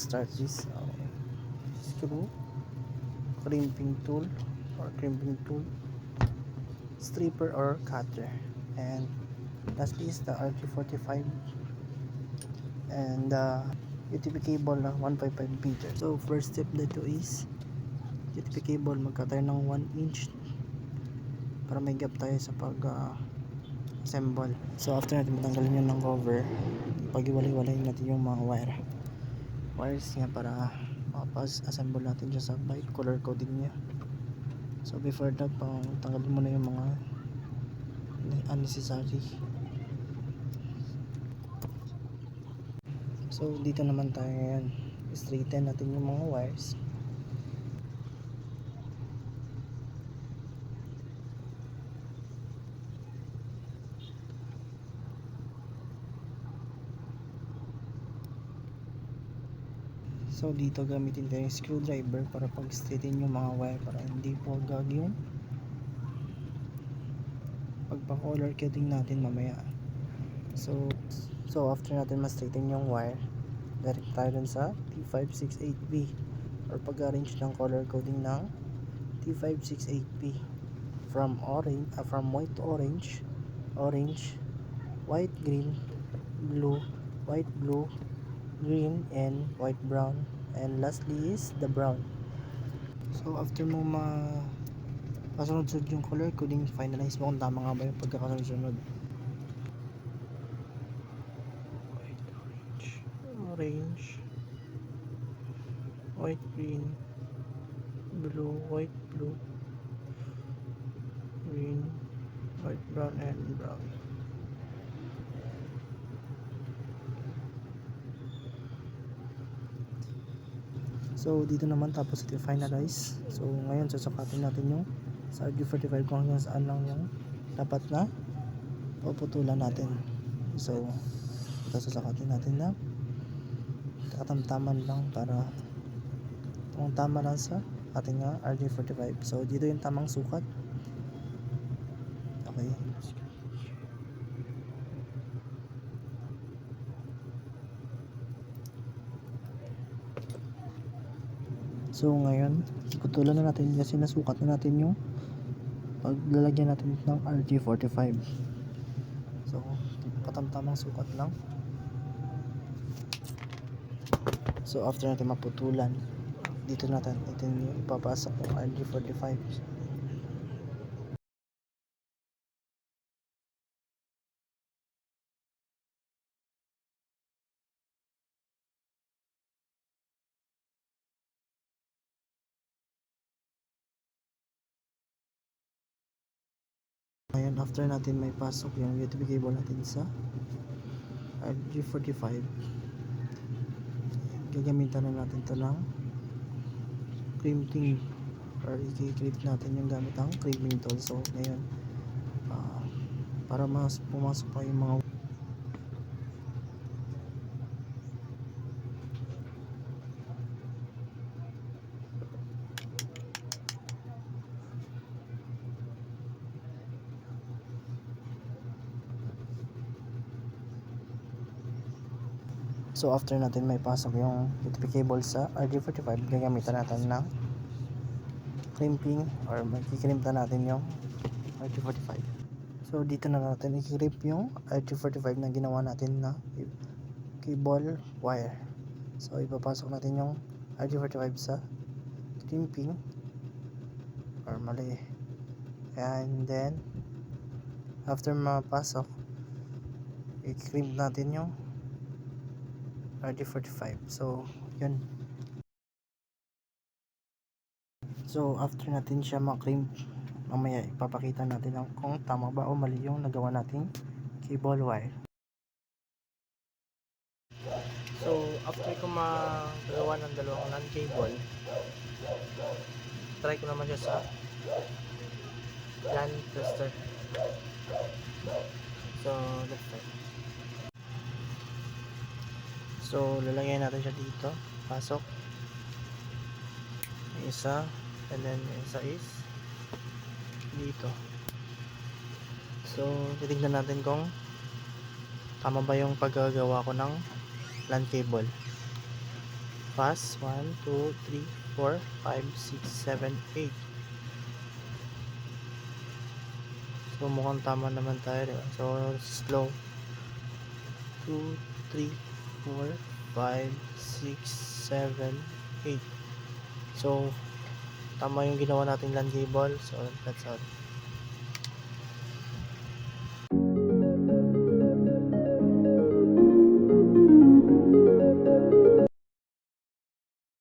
start this screw, crimping tool stripper or cutter, and lastly is the RG45 and the UTP cable na 155 meter. So first step dito is UTP cable, magka tayo ng 1 inch para may gap tayo sa pag assemble. So after natin matanggalin yun ng cover, pag-iwalay-walayin natin yung mga wires niya para mapag-assemble natin siya sa bike color coding niya. So before that, tanggalin mo na yung mga unnecessary. So dito naman tayo ngayon, straighten natin yung mga wires. So dito gamitin tayo yung screwdriver para pag-straighten yung mga wire para hindi po gag yung pagpa-color coding natin mamaya. So after natin ma-straighten yung wire, direct tayo dun sa T568B or pag-arrange ng color coding ng T568B from white to orange, white, green, blue, white, blue, green, and white, brown, and lastly is the brown. So after mo kasunod-sunod yung color coding, finalize mo kung tama nga ba yung pagkakasunod. White, orange, white, green, blue, white, blue, green, white, brown, and brown. So dito naman tapos ito finalize. So ngayon sasukatin natin yung sa RG45 kung hanggang saan lang yung dapat na puputulan natin. So ito sasukatin natin na katamtaman lang para tama lang sa ating RG45. So dito yung tamang sukat. Okay. So ngayon, putulan na natin kasi nasukat na natin yung paglalagyan natin ng RG45. So katamtamang sukat lang. So after natin maputulan, dito natin ipapasok yung RG45. Ngayon after natin may pasok yung USB cable natin sa RG45, gagamitan na natin to ng crimping or i-clip natin yung gamit ang crimping tool. So ngayon para mas pumasok pa yung mga So after natin may pasok yung USB cable sa RG45, gagamitan natin ng crimping or magkikrimp na natin yung RG45. So dito na natin i-crimp yung RG45 na ginawa natin na cable wire. So ipapasok natin yung RG45 sa crimping or mali, and then after mapasok, i-crimp natin yung RG45. So yun. So after natin siya ma-crimp, mamaya ipapakita natin kung tama ba o mali yung nagawa nating cable wire. So after ko magawa ng dalawang LAN cable, try ko naman siya sa LAN tester. So let's try. So lalagyan natin siya dito, pasok, may isa, and then may isa is dito. So titignan natin kung tama ba yung paggagawa ko ng LAN cable. fast. 1, 2, 3, 4, 5, 6, 7, 8. So, mukhang tama naman tayo, diba? So, slow. 2, 3, 4, 5, 6, 7, 8. So, tama yung ginawa nating land cable. So, that's all.